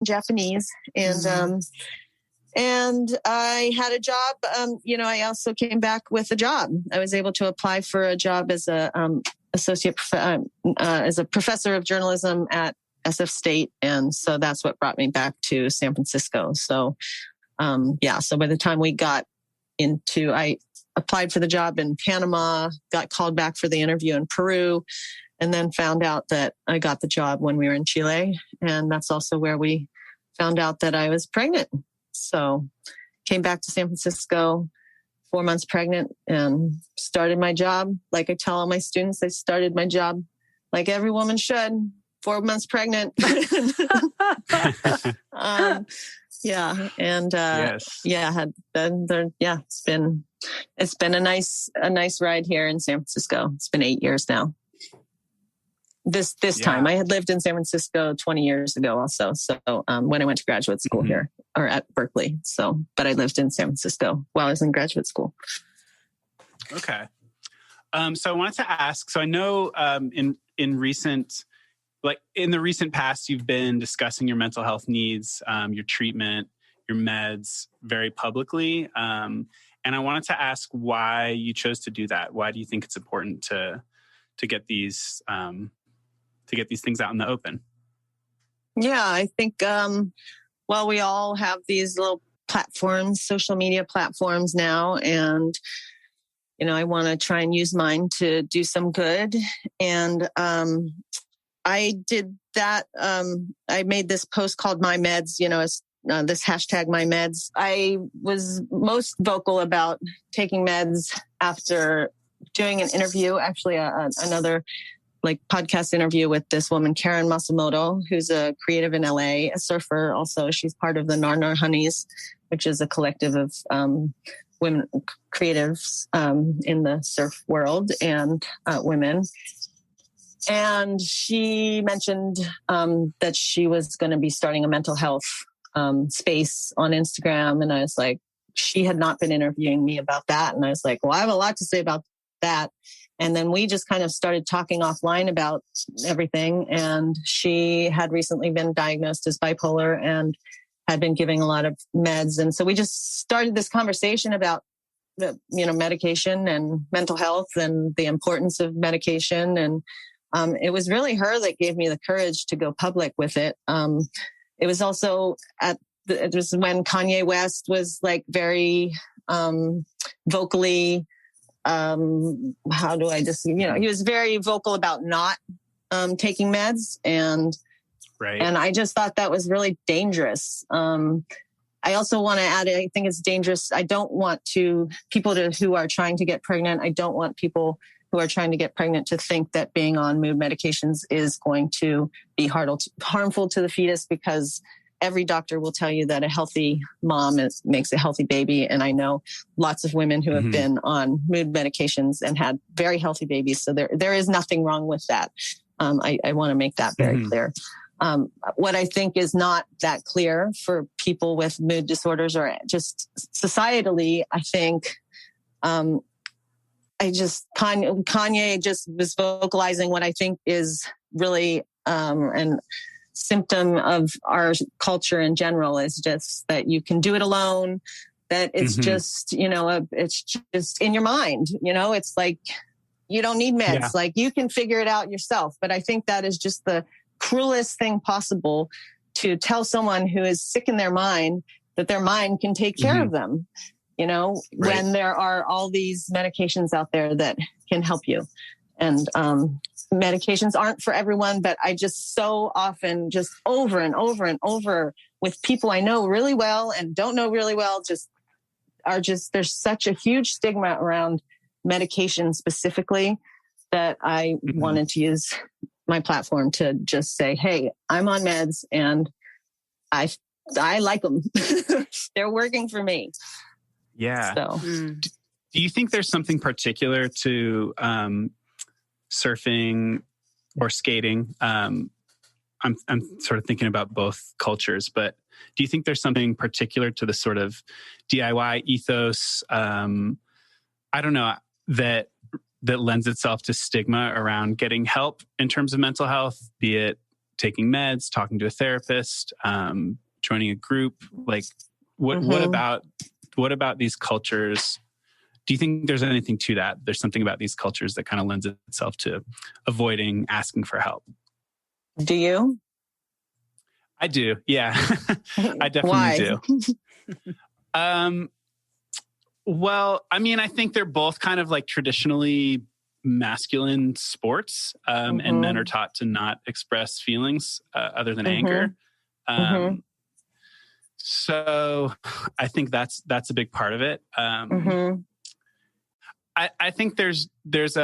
Japanese, and I had a job. I also came back with a job. I was able to apply for a job as a as a professor of journalism at SF State, and so that's what brought me back to San Francisco. So, so by the time we got into, I applied for the job in Panama, got called back for the interview in Peru, and then found out that I got the job when we were in Chile. And that's also where we found out that I was pregnant. So came back to San Francisco, 4 months pregnant, and started my job. Like I tell all my students, I started my job like every woman should, 4 months pregnant. Had been there. Yeah, it's been a nice ride here in San Francisco. It's been 8 years now. This time I had lived in San Francisco 20 years ago also. So when I went to graduate school here or at Berkeley. So, but I lived in San Francisco while I was in graduate school. Okay. So I wanted to ask, so I know in the recent past, you've been discussing your mental health needs, your treatment, your meds very publicly. And I wanted to ask why you chose to do that. Why do you think it's important to get these things out in the open? Yeah, I think, we all have these little platforms, social media platforms now, and I want to try and use mine to do some good. And I did that. I made this post called My Meds, this hashtag My Meds. I was most vocal about taking meds after doing an interview, actually another podcast interview with this woman, Karen Masamoto, who's a creative in LA, a surfer also. She's part of the Nar Honeys, which is a collective of women creatives in the surf world and women. And she mentioned that she was going to be starting a mental health space on Instagram. And I was like, she had not been interviewing me about that. And I was like, well, I have a lot to say about that. And then we just kind of started talking offline about everything. And she had recently been diagnosed as bipolar and had been giving a lot of meds. And so we just started this conversation about medication and mental health and the importance of medication. And it was really her that gave me the courage to go public with it. It was also it was when Kanye West was very vocally, he was very vocal about not taking meds, and I just thought that was really dangerous. I also want to add, I think it's dangerous. I don't want people who are trying to get pregnant. I don't want people who are trying to get pregnant to think that being on mood medications is going to be harmful to the fetus, because every doctor will tell you that a healthy mom makes a healthy baby. And I know lots of women who have been on mood medications and had very healthy babies. So there is nothing wrong with that. I want to make that very clear. What I think is not that clear for people with mood disorders, or just societally, I think, Kanye just was vocalizing what I think is really an symptom of our culture in general, is just that you can do it alone, that it's just, it's just in your mind, it's like, you don't need meds, you can figure it out yourself. But I think that is just the cruelest thing possible, to tell someone who is sick in their mind that their mind can take care of them, when there are all these medications out there that can help you. And medications aren't for everyone, but I just so often, just over and over and over, with people I know really well and don't know really well, there's such a huge stigma around medication specifically, that I wanted to use my platform to just say, hey, I'm on meds and I like them. They're working for me. Yeah. So, do you think there's something particular to surfing or skating? I'm sort of thinking about both cultures, but do you think there's something particular to the sort of DIY ethos? I don't know, that lends itself to stigma around getting help in terms of mental health, be it taking meds, talking to a therapist, joining a group? Like, what about these cultures? Do you think there's anything to that? There's something about these cultures that kind of lends itself to avoiding asking for help. Do you? I do. Yeah, I definitely do. Well, I mean, I think they're both kind of like traditionally masculine sports, and men are taught to not express feelings other than anger. So I think that's a big part of it. I think there's there's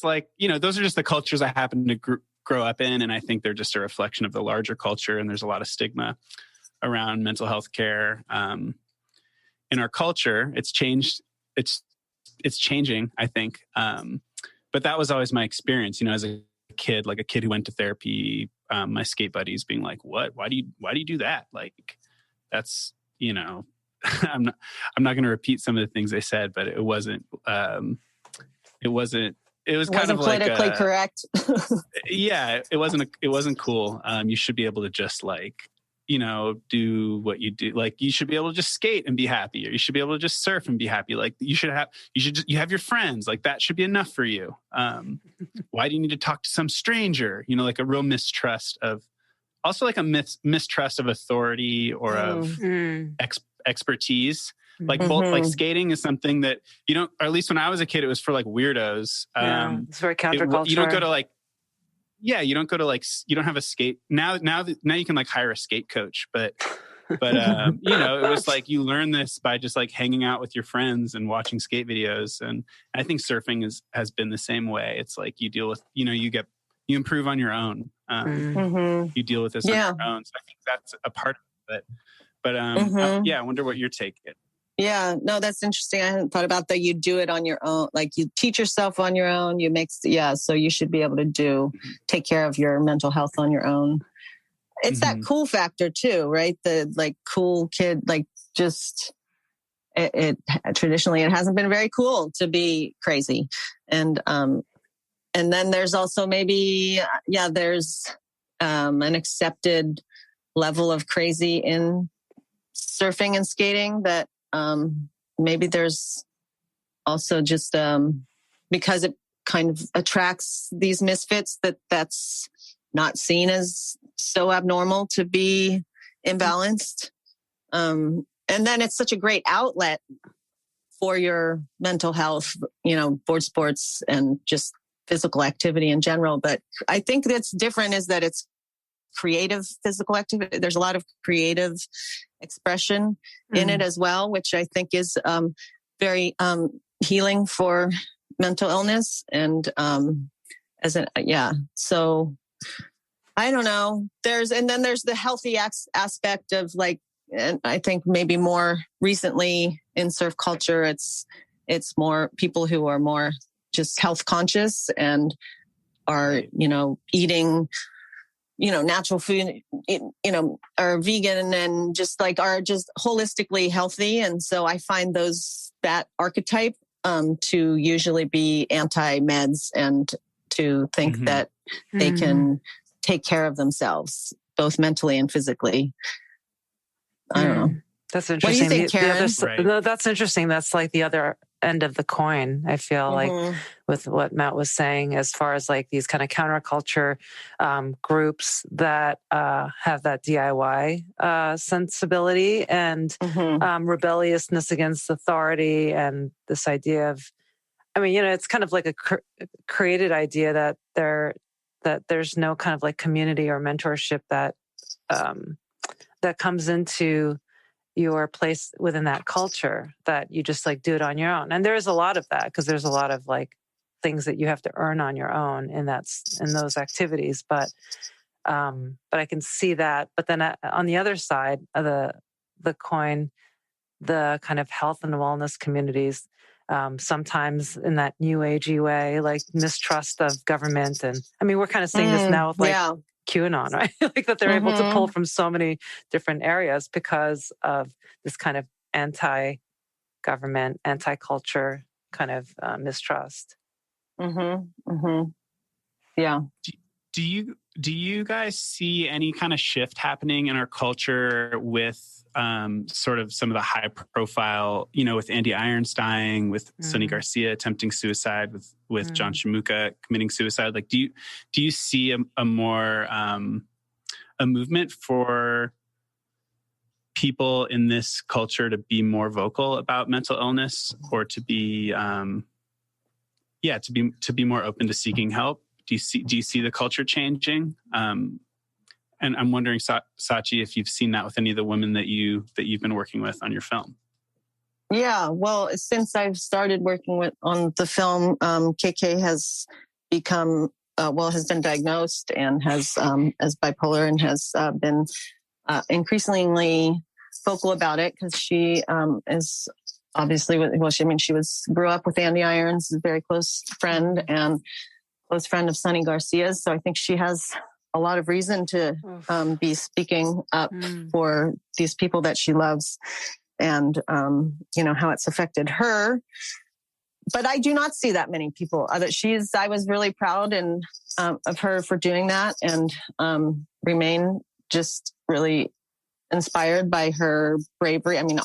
like, you know, those are just the cultures I happen to grow up in. And I think they're just a reflection of the larger culture. And there's a lot of stigma around mental health care in our culture. It's changed. It's changing, I think. But that was always my experience, you know, as a kid, like a kid who went to therapy, my skate buddies being like, what, why do you do that? Like, that's, you know, I'm not going to repeat some of the things they said, but it was kind of politically like correct. Yeah, it wasn't cool. You should be able to just like, you know, do what you do. Like, you should be able to just skate and be happy, or you should be able to just surf and be happy. Like, you have your friends. Like, that should be enough for you. Why do you need to talk to some stranger? You know, like a real mistrust of, also like a mistrust of authority or of expertise. Like both, like skating is something that you don't, or at least when I was a kid, it was for like weirdos. It's very counterculture. You don't go to like, you don't go to like, you don't have a skate now you can like hire a skate coach, but you know, it was like, you learn this by just like hanging out with your friends and watching skate videos. And I think surfing has been the same way. It's like, you deal with, you know, you improve on your own. You deal with this on your own. So I think that's a part of it. But I wonder what your take is. Yeah, no, that's interesting. I hadn't thought about that. You do it on your own. Like, you teach yourself on your own. So you should be able to take care of your mental health on your own. It's that cool factor too, right? The like cool kid, like just it traditionally, it hasn't been very cool to be crazy. And then there's also maybe, there's an accepted level of crazy in surfing and skating that maybe there's also just because it kind of attracts these misfits, that's not seen as so abnormal to be imbalanced. And then it's such a great outlet for your mental health, you know, board sports and just physical activity in general. But I think that's different is that it's creative physical activity. There's a lot of creative expression in it as well, which I think is very healing for mental illness. And so I don't know. There's the healthy aspect of like, and I think maybe more recently in surf culture, it's more people who are more just health conscious and are, you know, eating, you know, natural food, you know, are vegan and just like are just holistically healthy. And so I find that archetype to usually be anti-meds and to think that they can take care of themselves, both mentally and physically. I don't know. That's interesting. What do you think, Karen? No, that's interesting. That's like the other end of the coin, I feel like, with what Matt was saying, as far as like these kind of counterculture groups that have that DIY sensibility and rebelliousness against authority, and this idea of, I mean, you know, it's kind of like a created idea that there's no kind of like community or mentorship that comes into your place within that culture, that you just like do it on your own. And there's a lot of that, because there's a lot of like things that you have to earn on your own in those activities. But I can see that. But then on the other side of the coin, the kind of health and wellness communities, sometimes in that new agey way, like mistrust of government. And I mean, we're kind of seeing this now with like QAnon, right? Like that they're able to pull from so many different areas because of this kind of anti-government, anti-culture kind of mistrust. Yeah. Do you do you guys see any kind of shift happening in our culture with sort of some of the high profile, with Andy Irons dying, with Sonny Garcia attempting suicide, with John Shamuka committing suicide? Like, do you see a more a movement for people in this culture to be more vocal about mental illness, or to be to be more open to seeking help? Do you see the culture changing? And I'm wondering, Sachi, if you've seen that with any of the women that you've been working with on your film. Yeah, well, since I've started working on the film, KK has become has been diagnosed and has as bipolar, and has been increasingly vocal about it, because she is obviously she grew up with Andy Irons, a very close friend and close friend of Sonny Garcia's. So I think she has a lot of reason to be speaking up for these people that she loves, and how it's affected her. But I do not see that many people. I was really proud of her for doing that, and remain just really inspired by her bravery. I mean,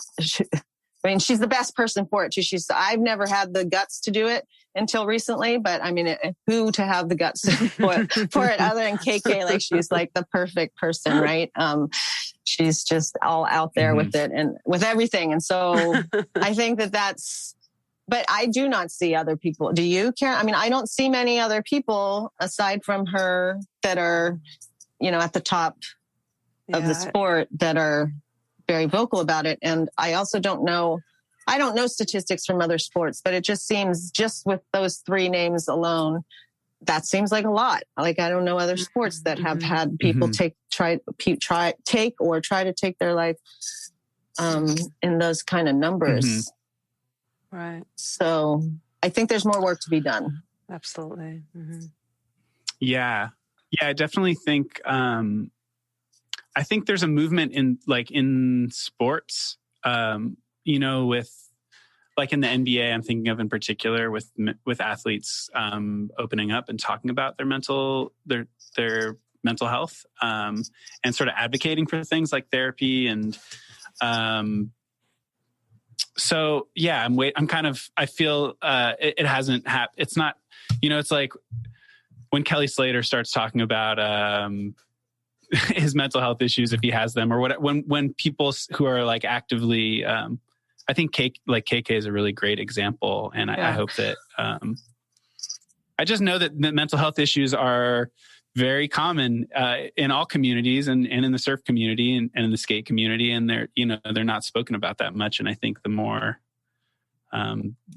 she's the best person for it too. I've never had the guts to do it until recently, but I mean, who to have the guts for it other than KK? Like, she's like the perfect person, right? She's just all out there with it and with everything. And so I think but I do not see other people. Do you, Karen? I mean, I don't see many other people aside from her that are, at the top of the sport, that are very vocal about it. And I also don't know statistics from other sports, but it just seems, just with those three names alone, that seems like a lot. Like, I don't know other sports that have had people try to take their life in those kind of numbers. Right. So I think there's more work to be done. Absolutely. Yeah. I definitely think, I think there's a movement in sports, with, like, in the NBA, I'm thinking of in particular, with athletes opening up and talking about their mental health, and sort of advocating for things like therapy. And so, yeah, I feel it hasn't happened. It's not, it's like when Kelly Slater starts talking about his mental health issues, if he has them, or what, when people who are like actively, I think KK is a really great example. And I hope that, I just know that the mental health issues are very common in all communities, and in the surf community and in the skate community. And they're not spoken about that much. And I think the more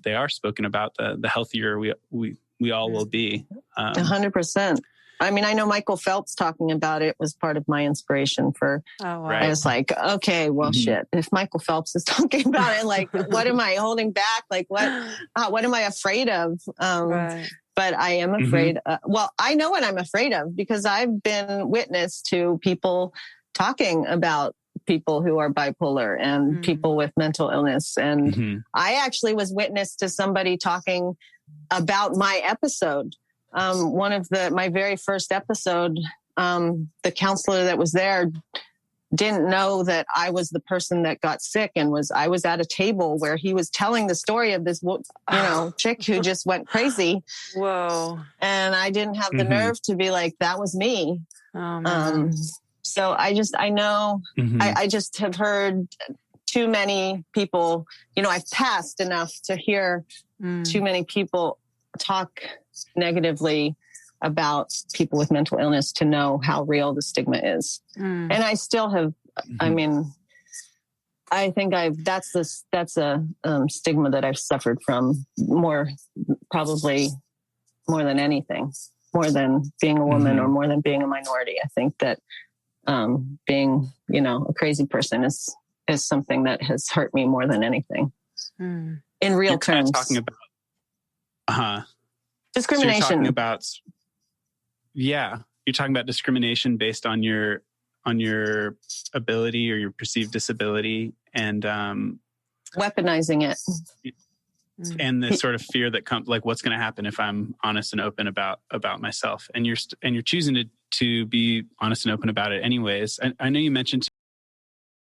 they are spoken about, the healthier we all will be. 100%. I mean, I know Michael Phelps talking about it was part of my inspiration for, I was like, okay, well, shit, if Michael Phelps is talking about it, like, what am I holding back? Like, what am I afraid of? But I am afraid. I know what I'm afraid of, because I've been witness to people talking about people who are bipolar and people with mental illness. And I actually was witness to somebody talking about my episode. My very first episode, the counselor that was there didn't know that I was the person that got sick, and I was at a table where he was telling the story of this, chick who just went crazy. Whoa. And I didn't have the nerve to be like, that was me. Oh, man. So I know, I just have heard too many people, I've passed enough to hear too many people talk negatively about people with mental illness to know how real the stigma is. And I still have, I mean, I think that's a stigma that I've suffered from probably more than anything, more than being a woman or more than being a minority. I think that being, a crazy person is something that has hurt me more than anything in real terms. Talking about, discrimination. So you're talking about discrimination based on your ability or your perceived disability, and weaponizing it, and the sort of fear that comes, like, what's going to happen if I'm honest and open about myself, and you're choosing to be honest and open about it anyways. I know you mentioned